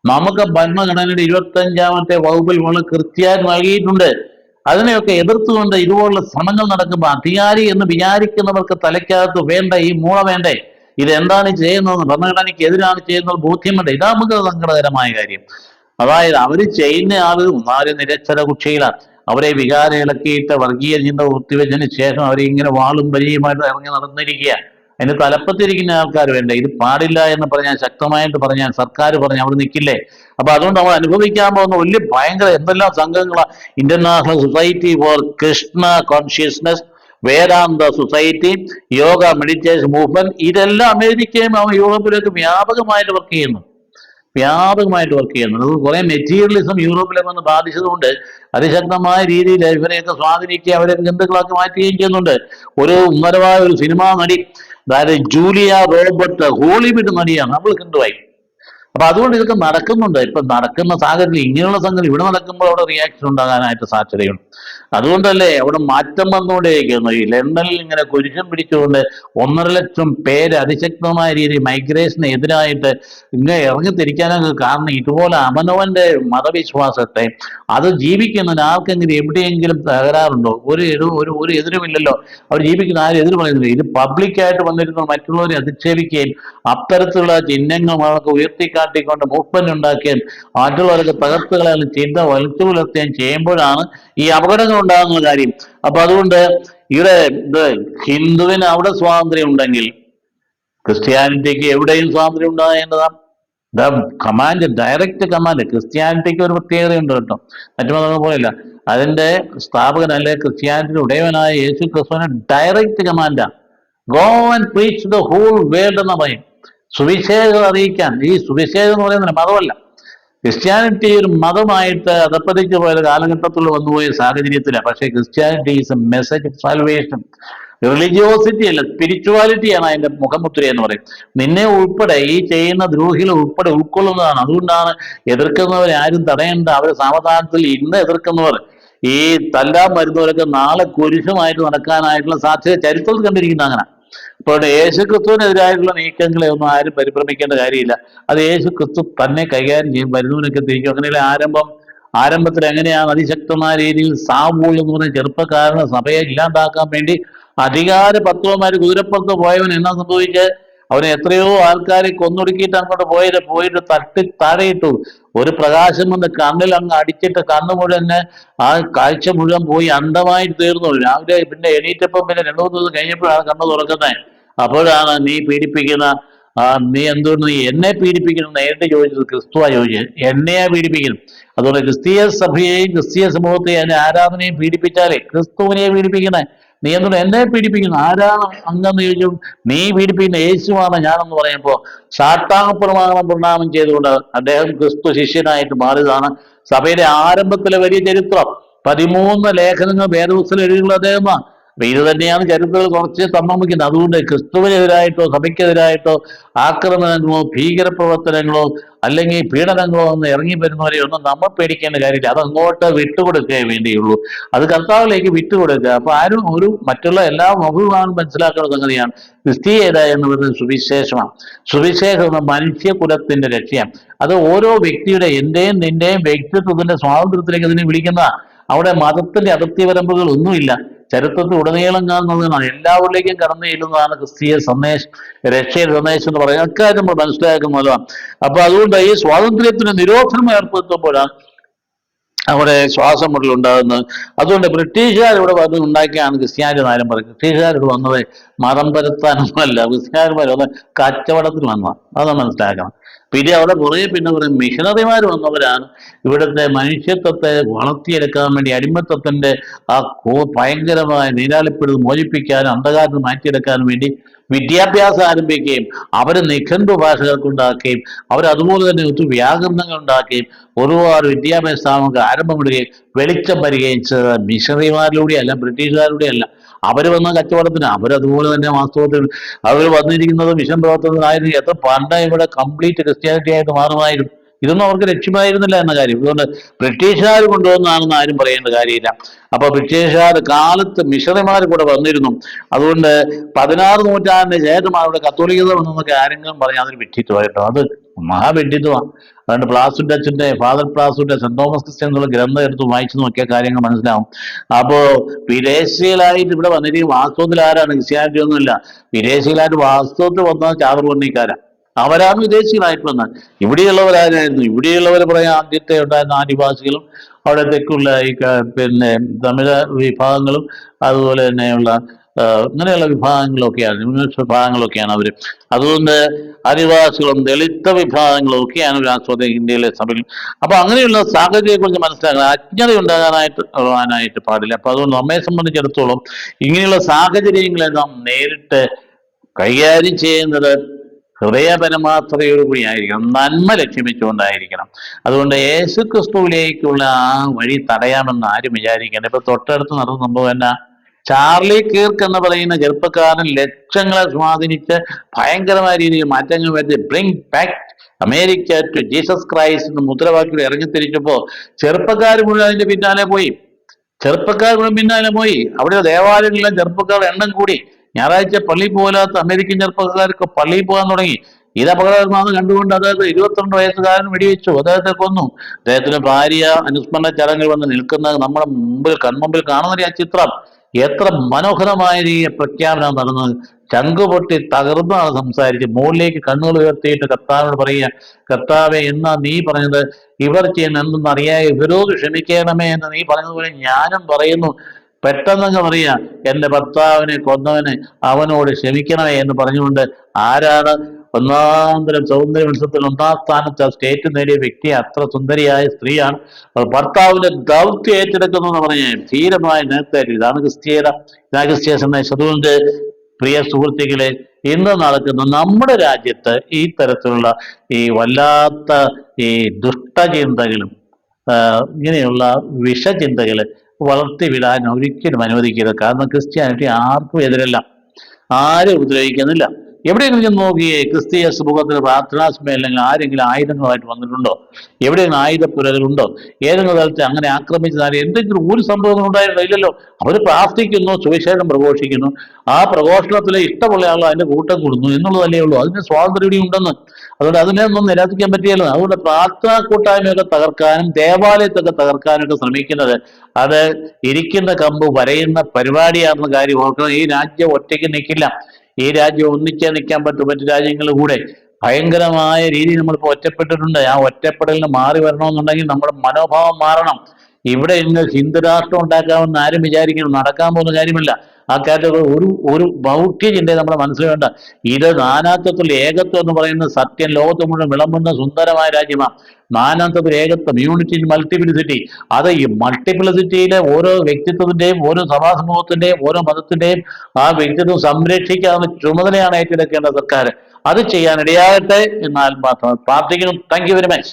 നമുക്ക് ഭരണഘടനയുടെ 25ാമത്തെ വകുപ്പിൽ വളരെ കൃത്യമായിട്ട് നൽകിയിട്ടുണ്ട്. അതിനെയൊക്കെ എതിർത്തുകൊണ്ട് ഇതുപോലുള്ള ശ്രമങ്ങൾ നടക്കുമ്പോൾ അധികാരി എന്ന് വിചാരിക്കുന്നവർക്ക് തലയ്ക്കകത്ത് വേണ്ട ഈ മൂള വേണ്ടേ? ഇതെന്താണ് ചെയ്യുന്നത്, ഭരണഘടനയ്ക്ക് എതിരാണ് ചെയ്യുന്നത് ബോധ്യമുണ്ട്. ഇതാ നമുക്ക് സങ്കടകരമായ കാര്യം. അതായത് അവര് ചെയ്യുന്ന ആരും നിരക്ഷര കുക്ഷിയിലാണ്. അവരെ വികാരം ഇളക്കിയിട്ട് വർഗീയ ചിന്ത കുത്തിവെച്ചതിന് ശേഷം അവരെ ഇങ്ങനെ വാളും വലിയുമായിട്ട് ഇറങ്ങി നടന്നിരിക്കുക. അതിന് തലപ്പത്തിരിക്കുന്ന ആൾക്കാർ വേണ്ടേ? ഇത് പാടില്ല എന്ന് പറഞ്ഞാൽ, ശക്തമായിട്ട് പറഞ്ഞാൽ സർക്കാർ പറഞ്ഞ് അവിടെ നിൽക്കില്ലേ? അപ്പൊ അതുകൊണ്ട് നമ്മൾ അനുഭവിക്കാൻ പോകുന്ന വലിയ ഭയങ്കര എന്തെല്ലാം സംഘങ്ങളാണ്. International society for Krishna consciousness, Vedanta society, yoga meditation movement, ഇതെല്ലാം അമേരിക്കയും യൂറോപ്പിലേക്ക് വ്യാപകമായിട്ട് വർക്ക് ചെയ്യുന്നു. അത് കുറെ മെറ്റീരിയലിസം യൂറോപ്പിലേക്ക് വന്ന് ബാധിച്ചതുകൊണ്ട് അതിശക്തമായ രീതിയിൽ ഇവരെയൊക്കെ സ്വാധീനിക്കുകയും അവരെ ബന്ധുക്കളാക്കി മാറ്റുകയും ചെയ്യുന്നുണ്ട്. ഒരു ഉന്നതമായ സിനിമാ നടി, അതായത് ജൂലിയ റോബർട്ട്, ഹോളിവുഡ് നടിയാണ്, നമ്മൾ കണ്ടുപോയി. അപ്പൊ അതുകൊണ്ട് ഇതൊക്കെ നടക്കുന്നുണ്ട്. ഇപ്പൊ നടക്കുന്ന സാഹചര്യത്തിൽ ഇങ്ങനെയുള്ള സംഗതി ഇവിടെ നടക്കുമ്പോൾ അവിടെ റിയാക്ഷൻ ഉണ്ടാകാനായിട്ട് സാധ്യതയുണ്ട്. അതുകൊണ്ടല്ലേ അവിടെ മാറ്റം വന്നുകൊണ്ടേയിരിക്കുന്നു. ഈ ലണ്ടനിൽ ഇങ്ങനെ കുരിശം പിടിച്ചുകൊണ്ട് 1.5 ലക്ഷം പേര് അതിശക്തമായ രീതിയിൽ മൈഗ്രേഷന് എതിരായിട്ട് ഇങ്ങനെ ഇറങ്ങിത്തിരിക്കാനൊക്കെ കാരണം ഇതുപോലെ അവനവന്റെ മതവിശ്വാസത്തെ അത് ജീവിക്കുന്നതിന് ആർക്കെങ്കിലും എവിടെയെങ്കിലും തകരാറുണ്ടോ? ഒരു എതിരുമില്ലല്ലോ. അവർ ജീവിക്കുന്ന ആരും എതിര് പറയുന്നില്ല. ഇത് പബ്ലിക്കായിട്ട് വന്നിരുന്ന മറ്റുള്ളവരെ അധിക്ഷേപിക്കുകയും അത്തരത്തിലുള്ള ചിഹ്നങ്ങൾ അവർക്ക് ഉയർത്തിക്കാട്ടിക്കൊണ്ട് മൂവ്മെന്റ് ഉണ്ടാക്കുകയും മറ്റുള്ളവർക്ക് തകർത്ത് കളയാനും ചിന്ത വലിച്ചു പുലർത്തുകയും ചെയ്യുമ്പോഴാണ് ഈ അപകടങ്ങൾ ഉണ്ടാകുന്ന കാര്യം. അപ്പൊ അതുകൊണ്ട് ഇവിടെ ഹിന്ദുവിന് അവിടെ സ്വാതന്ത്ര്യം ഉണ്ടെങ്കിൽ ക്രിസ്ത്യാനിറ്റിക്ക് എവിടെയും സ്വാതന്ത്ര്യം ഉണ്ടാകേണ്ടതാണ്. The command, direct command. ക്രിസ്ത്യാനിറ്റിക്ക് ഒരു പ്രത്യേകതയുണ്ട് കേട്ടോ, മറ്റു മതങ്ങൾ പോലെയല്ല. അതിന്റെ സ്ഥാപകൻ അല്ലെ ക്രിസ്ത്യാനിറ്റിയുടെ ഉടയവനായ യേശു ക്രിസ്തുവിന് ഡയറക്റ്റ് കമാൻഡാണ്. Go and preach the whole world എന്ന് പറയും. സുവിശേഷം അറിയിക്കാൻ. ഈ സുവിശേഷം എന്ന് പറയുന്നത് മതമല്ല. ക്രിസ്ത്യാനിറ്റി ഒരു മതമായിട്ട് അധപ്പതിച്ചു പോയ കാലഘട്ടത്തിൽ വന്നുപോയ സാഹചര്യത്തിലാണ്. പക്ഷേ Christianity is A message of salvation. Religiosity അല്ല, സ്പിരിച്വാലിറ്റിയാണ് അതിന്റെ മുഖമുദ്ര എന്ന് പറയും. നിന്നെ ഉൾപ്പെടെ ഈ ചെയ്യുന്ന ദ്രോഹികൾ ഉൾപ്പെടെ ഉൾക്കൊള്ളുന്നതാണ്. അതുകൊണ്ടാണ് എതിർക്കുന്നവരെ ആരും തടയേണ്ട. അവരെ സാവധാനത്തിൽ ഇന്ന് എതിർക്കുന്നവർ ഈ തല്ലാൻ വരുന്നവരൊക്കെ നാളെ കുരിശുമായിട്ട് നടക്കാനായിട്ടുള്ള സാധ്യത ചരിത്രത്തിൽ കണ്ടിരിക്കുന്ന അങ്ങനെ. ഇപ്പോൾ യേശു ക്രിസ്തുവിനെതിരായിട്ടുള്ള നീക്കങ്ങളെ ഒന്നും ആരും പരിഭ്രമിക്കേണ്ട കാര്യമില്ല. അത് യേശു ക്രിസ്തു തന്നെ കൈകാര്യം ചെയ്യും. വരുന്നവനൊക്കെ തിരിക്കും. അങ്ങനെയുള്ള ആരംഭത്തിൽ എങ്ങനെയാണ് അതിശക്തമായ രീതിയിൽ സാവൂൾ എന്ന് പറഞ്ഞ ചെറുപ്പക്കാരനെ സഭയെ ഇല്ലാണ്ടാക്കാൻ വേണ്ടി അധികാര പത്വന്മാര് കുതിരപ്പുറത്ത് പോയവൻ എന്നാ സംഭവിച്ചത്? അവനെ എത്രയോ ആൾക്കാരെ കൊന്നൊടുക്കിയിട്ട് അങ്ങോട്ട് പോയിട്ട് തട്ടി താഴെയിട്ടു. ഒരു പ്രകാശം വന്ന് കണ്ണിൽ അങ്ങ് അടിച്ചിട്ട് കണ്ണ് മുഴുവൻ ആ കാഴ്ച മുഴുവൻ പോയി അന്ധമായി തീർന്നു. രാവിലെ പിന്നെ എണീറ്റപ്പം പിന്നെ 2-3 ദിവസം കഴിഞ്ഞപ്പോഴാണ് കണ്ണ് തുറക്കുന്നത്. അപ്പോഴാണ് നീ എന്തുകൊണ്ട് നീ എന്നെ പീഡിപ്പിക്കണം നേരിട്ട് ചോദിച്ചത്. ക്രിസ്തുവാ ചോദിച്ചത്, എന്നെയാ പീഡിപ്പിക്കണം. അതുകൊണ്ട് ക്രിസ്തീയ സഭയെയും ക്രിസ്തീയ സമൂഹത്തെയും അതിന്റെ ആരാധനയും പീഡിപ്പിച്ചാലേ ക്രിസ്തുവിനെ പീഡിപ്പിക്കണേ. നീ എന്തുകൊണ്ട് എന്നെ പീഡിപ്പിക്കുന്നു? ആരാണ് അങ്ങെന്ന് ചോദിച്ചു. നീ പീഡിപ്പിക്കുന്ന യേശുവാണ് ഞാനെന്ന് പറയുമ്പോൾ സാഷ്ടാംഗപ്രമാണം പ്രണാമം ചെയ്തുകൊണ്ട് അദ്ദേഹം ക്രിസ്തു ശിഷ്യനായിട്ട് മാറിയതാണ് സഭയുടെ ആരംഭത്തിലെ വലിയ ചരിത്രം. 13 ലേഖനങ്ങൾ വേദപുസ്തകത്തിൽ എഴുതിയുള്ള അദ്ദേഹമാണ്. അപ്പൊ ഇത് തന്നെയാണ് ചരിത്രത്തിൽ കുറച്ച് തമ്മമിക്കുന്നത്. അതുകൊണ്ട് ക്രിസ്തുവിനെതിരായിട്ടോ സഭയ്ക്കെതിരായിട്ടോ ആക്രമണങ്ങളോ ഭീകരപ്രവർത്തനങ്ങളോ അല്ലെങ്കിൽ പീഡനങ്ങളോ ഒന്ന് ഇറങ്ങി വരുന്നവരെ ഒന്നും നമ്മൾ പേടിക്കേണ്ട കാര്യമില്ല. അത് അങ്ങോട്ട് വിട്ടുകൊടുക്കേ വേണ്ടിയുള്ളൂ. അത് കർത്താവിലേക്ക് വിട്ടുകൊടുക്കുക. അപ്പൊ ആരും മറ്റുള്ള എല്ലാ മതവിഭാഗങ്ങളും മനസ്സിലാക്കുന്ന സംഗതിയാണ് ക്രിസ്തീയത എന്ന് പറയുന്നത് സുവിശേഷമാണ്. സുവിശേഷം എന്ന മനുഷ്യകുലത്തിന്റെ ലക്ഷ്യം. അത് ഓരോ വ്യക്തിയുടെ എന്റെയും നിന്റെയും വ്യക്തിത്വത്തിന്റെ സ്വാതന്ത്ര്യത്തിലേക്ക് അതിനെ വിളിക്കുന്ന. അവിടെ മതത്തിന്റെ അതിർത്തി വരമ്പുകൾ ഒന്നുമില്ല. ചരിത്രത്തിൽ ഉടനീളം കാണുന്നതാണ്. എല്ലാവരിലേക്കും കടന്നു ചെല്ലുന്നതാണ് ക്രിസ്തീയ സന്ദേശം, രക്ഷയുടെ സന്ദേശം എന്ന് പറയുന്നത്. അക്കാര്യം നമ്മൾ മനസ്സിലാക്കുന്നതാണ്. അപ്പൊ അതുകൊണ്ട് ഈ സ്വാതന്ത്ര്യത്തിന് നിരോധനം ഏർപ്പെടുത്തുമ്പോഴാണ് അവിടെ ശ്വാസം മുട്ടൽ ഉണ്ടാകുന്നത്. അതുകൊണ്ട് ബ്രിട്ടീഷുകാർ ഇവിടെ വന്ന് ഉണ്ടാക്കിയാണ് ക്രിസ്ത്യാനി നാരം പറയും. ബ്രിട്ടീഷുകാരോട് വന്നത് മതം പരത്താനൊന്നുമല്ല, ക്രിസ്ത്യാനിമാർ വന്ന് കച്ചവടത്തിന് വന്നതാണ്. അത് മനസ്സിലാക്കണം. പിന്നെ അവിടെ പിന്നെ പറയും മിഷണറിമാർ വന്നവരാണ് ഇവിടുത്തെ മനുഷ്യത്വത്തെ വളർത്തിയെടുക്കാൻ വേണ്ടി അടിമത്തത്തിന്റെ ആ ഭയങ്കരമായ നീരാളിപ്പിടുത് മോചിപ്പിക്കാനും അന്ധകാരത്തിൽ മാറ്റിയെടുക്കാനും വേണ്ടി വിദ്യാഭ്യാസം ആരംഭിക്കുകയും അവർ നിഘണ്ടു ഭാഷകൾക്ക് ഉണ്ടാക്കുകയും അവരതുപോലെ തന്നെ ഒത്തിരി വ്യാകരണങ്ങൾ ഉണ്ടാക്കുകയും ഒരുപാട് വിദ്യാഭ്യാസ സ്ഥാപനങ്ങൾക്ക് ആരംഭമിടുകയും വെളിച്ചം വരികയും ചെയ്ത മിഷണറിമാരിലൂടെയല്ല, ബ്രിട്ടീഷുകാരിലൂടെയല്ല. അവർ വന്ന കച്ചവടത്തിന് അവരതുപോലെ തന്നെ വാസ്തവത്തിൽ അവർ വന്നിരിക്കുന്നത് മിഷൻ പ്രവർത്തനത്തിനായിരുന്നു. എത്ര പണ്ട് ഇവിടെ കംപ്ലീറ്റ് ക്രിസ്ത്യാനിറ്റി ആയിട്ട് മാറുമായിരുന്നു. ഇതൊന്നും അവർക്ക് ലക്ഷ്യമായിരുന്നില്ല എന്ന കാര്യം. അതുകൊണ്ട് ബ്രിട്ടീഷുകാർ കൊണ്ടുവന്നാണെന്ന് ആരും പറയേണ്ട കാര്യമില്ല. അപ്പൊ ബ്രിട്ടീഷുകാർ കാലത്ത് മിഷണറിമാർ കൂടെ വന്നിരുന്നു. അതുകൊണ്ട് 16 നൂറ്റാണ്ടിന് ശേഷം അവിടെ കത്തോലിക്കത വന്നതൊക്കെ ആരെങ്കിലും പറഞ്ഞാൽ അതൊരു വിഡ്ഢിത്വമായിട്ടോ, അത് മഹാവിഡ്ഢിത്വമാണ്. അതുകൊണ്ട് പ്ലാസുഡച്ചന്റെ ഫാദർ പ്ലാസുന്റെ സെന്റ് തോമസ് ക്രിസ്ത്യൻ എന്നുള്ള ഗ്രന്ഥം എടുത്ത് വായിച്ചു നോക്കിയ കാര്യങ്ങൾ മനസ്സിലാവും. അപ്പോ വിദേശികളായിട്ട് ഇവിടെ വന്നിരിക്കും. വാസ്തവത്തിൽ ആരാണ്? ക്രിസ്ത്യാനിറ്റി ഒന്നുമില്ല. വിദേശികളായിട്ട് വാസ്തവത്തിൽ വന്നത് ചാതുർവർണ്ണിക്കാരാണ്. അവരാണ് വിദേശികളായിട്ട് വന്നത്. ഇവിടെയുള്ളവരായിരുന്നു. ഇവിടെയുള്ളവർ പറയാൻ ആദ്യത്തെ ഉണ്ടായിരുന്ന ആദിവാസികളും അവിടെ തെക്കുള്ള ഈ തമിഴ് വിഭാഗങ്ങളും അതുപോലെ തന്നെയുള്ള ഇങ്ങനെയുള്ള വിഭാഗങ്ങളൊക്കെയാണ്, ന്യൂനപക്ഷ വിഭാഗങ്ങളൊക്കെയാണ് അവർ. അതുകൊണ്ട് ആദിവാസികളും ദളിത് വിഭാഗങ്ങളും ഒക്കെയാണ് രാഷ്ട്രീയ ഇന്ത്യയിലെ സഭയിൽ. അപ്പൊ അങ്ങനെയുള്ള സാഹചര്യത്തെക്കുറിച്ച് മനസ്സിലാക്കണം. അജ്ഞത ഉണ്ടാകാനായിട്ട് പാടില്ല. അപ്പൊ അതുകൊണ്ട് നമ്മെ സംബന്ധിച്ചിടത്തോളം ഇങ്ങനെയുള്ള സാഹചര്യങ്ങളെ നാം നേരിട്ട് കൈകാര്യം ചെയ്യുന്നത് ഹൃദയപരമാർത്ഥതയോടുകൂടി ആയിരിക്കണം, നന്മ ലക്ഷ്യം വെച്ചുകൊണ്ടായിരിക്കണം. അതുകൊണ്ട് യേശു ക്രിസ്തുവിലേക്കുള്ള ആ വഴി തടയാമെന്ന് ആരും വിചാരിക്കേണ്ട. ഇപ്പൊ തൊട്ടടുത്ത് നടന്ന സംഭവം എന്നാ, ചാർലി കീർക്ക് എന്ന് പറയുന്ന ചെറുപ്പക്കാരൻ ലക്ഷങ്ങളെ സ്വാധീനിച്ച് ഭയങ്കരമായ രീതിയിൽ മാറ്റങ്ങൾ വരുത്തി bring back America to Jesus Christ എന്ന് മുദ്രാവാക്യം ഇറങ്ങിത്തിരിച്ചപ്പോ ചെറുപ്പക്കാർ മുഴുവൻ അതിന്റെ പിന്നാലെ പോയി. ചെറുപ്പക്കാർ മുഴുവൻ പിന്നാലെ പോയി. അവിടെ ദേവാലയങ്ങളിലെ ചെറുപ്പക്കാരുടെ എണ്ണം കൂടി. ഞായറാഴ്ച പള്ളിയിൽ പോകാത്ത അമേരിക്കൻ ചെറുപ്പക്കാർക്ക് പള്ളിയിൽ പോകാൻ തുടങ്ങി. ഇത് അപകടകരമാണെന്ന് കണ്ടുകൊണ്ട് അദ്ദേഹത്തെ 22 വയസ്സുകാരൻ വെടിവെച്ചു, അദ്ദേഹത്തെ കൊന്നു. അദ്ദേഹത്തിന്റെ ഭാര്യ അനുസ്മരണ ചടങ്ങിൽ വന്ന് നിൽക്കുന്നത് നമ്മുടെ കൺമുമ്പിൽ കാണുന്ന ആ ചിത്രം. എത്ര മനോഹരമായ രീതിയിൽ പ്രഖ്യാപനം നടന്നത്. ചങ്കുപൊട്ടി തകർന്നാണ് സംസാരിച്ച് മുകളിലേക്ക് കണ്ണുകൾ ഉയർത്തിയിട്ട് കർത്താവിനോട് പറയുക, കർത്താവെ എന്നാ നീ പറഞ്ഞത് ഇവർ ചെയ്യുന്ന എന്തെന്ന് അറിയാതെ ഇവരോട് ക്ഷമിക്കണമേ എന്ന് നീ പറഞ്ഞതുപോലെ ഞാനും പറയുന്നു. പെട്ടെന്നങ്ങ് പറയാ, എന്റെ ഭർത്താവിനെ കൊന്നവന് അവനോട് ക്ഷമിക്കണമേ എന്ന് പറഞ്ഞുകൊണ്ട് ആരാണ് ഒന്നാന്തരം സൗന്ദര്യ മത്സരത്തിൽ 1-ാം സ്ഥാനത്ത് സ്റ്റേറ്റ് നേടിയ വ്യക്തി? അത്ര സുന്ദരിയായ സ്ത്രീയാണ്. ഭർത്താവിന്റെ ദൗത്യം ഏറ്റെടുക്കുന്നു എന്ന് പറഞ്ഞ് ധീരമായ നേരത്തെ. ഇതാണ് ക്രിസ്തീയത, ഇതാണ് ക്രിസ്ത്യൻ. അതുകൊണ്ട് പ്രിയ സുഹൃത്തുക്കളെ, ഇന്ന് നടക്കുന്ന നമ്മുടെ രാജ്യത്ത് ഈ തരത്തിലുള്ള ഈ വല്ലാത്ത ഈ ദുഷ്ടചിന്തകളും ഇങ്ങനെയുള്ള വിഷചിന്തകള് വളർത്തിവിടാൻ ഒരിക്കലും അനുവദിക്കരുത്. കാരണം ക്രിസ്ത്യാനിറ്റി ആർക്കും എതിരല്ല, ആരും ഉപദ്രവിക്കുന്നില്ല. എവിടെയെങ്കിലും നോക്കിയേ ക്രിസ്തീയ സമൂഹത്തിന് പ്രാർത്ഥനാ സമ്മേളനങ്ങൾ ആരെങ്കിലും ആയുധങ്ങളായിട്ട് വന്നിട്ടുണ്ടോ? എവിടെയെങ്കിലും ആയുധപ്പുരകളുണ്ടോ? ഏതെങ്കിലും തലത്തിൽ അങ്ങനെ ആക്രമിച്ചതാലും എന്തെങ്കിലും ഒരു സംഭവം ഉണ്ടായിട്ടില്ലല്ലോ. അവർ പ്രാർത്ഥിക്കുന്നു, സുവിശേഷം പ്രഘോഷിക്കുന്നു, ആ പ്രഘോഷണത്തിലെ ഇഷ്ടമുള്ള ആൾ അതിന്റെ കൂട്ടം കൂടുന്നു എന്നുള്ളതല്ലേ ഉള്ളൂ. അതിന് സ്വാതന്ത്ര്യം ഉണ്ടെന്ന്. അതുകൊണ്ട് അതിനെയൊന്നും നിരാധിക്കാൻ പറ്റിയല്ലോ. അതുകൊണ്ട് പ്രാർത്ഥനാ കൂട്ടായ്മയൊക്കെ തകർക്കാനും ദേവാലയത്തൊക്കെ തകർക്കാനൊക്കെ ശ്രമിക്കുന്നത് അത് ഇരിക്കുന്ന കമ്പ് വരയുന്ന പരിപാടിയാണെന്ന കാര്യം ഓർക്കണം. ഈ രാജ്യം ഒറ്റയ്ക്ക് നിൽക്കില്ല. ഈ രാജ്യം ഒന്നിച്ചേ നിൽക്കാൻ പറ്റും. മറ്റു രാജ്യങ്ങളുടെ കൂടെ ഭയങ്കരമായ രീതിയിൽ നമ്മളിപ്പോൾ ഒറ്റപ്പെട്ടിട്ടുണ്ട്. ആ ഒറ്റപ്പെടലിന് മാറി വരണമെന്നുണ്ടെങ്കിൽ നമ്മുടെ മനോഭാവം മാറണം. ഇവിടെ ഇന്ന് ഹിന്ദു രാഷ്ട്രം ഉണ്ടാക്കാമെന്ന് ആരും വിചാരിക്കണം, നടക്കാൻ പോകുന്ന കാര്യമല്ല. ആ കാര്യത്തിൽ ഒരു ബൗദ്ധ്യ ചിന്ത നമ്മുടെ മനസ്സിൽ വേണ്ട. ഇത് നാനാത്വത്തിൽ ഏകത്വം എന്ന് പറയുന്ന സത്യം ലോകത്ത് മുഴുവൻ വിളമ്പുന്ന സുന്ദരമായ രാജ്യമാണ്. നാനാത്വത്തിൽ ഏകത്വം, യൂണിറ്റി ഇൻ മൾട്ടിപ്ലിസിറ്റി. അത് ഈ മൾട്ടിപ്ലിസിറ്റിയിലെ ഓരോ വ്യക്തിത്വത്തിന്റെയും ഓരോ സഭാസമൂഹത്തിന്റെയും ഓരോ മതത്തിന്റെയും ആ വ്യക്തിത്വം സംരക്ഷിക്കാവുന്ന ചുമതലയാണ് ഏറ്റെടുക്കേണ്ട സർക്കാർ. അത് ചെയ്യാൻ ഇടയാകട്ടെ എന്ന് ആത്മാർത്ഥമായി പ്രാർത്ഥിക്കുന്നു. Thank you very much.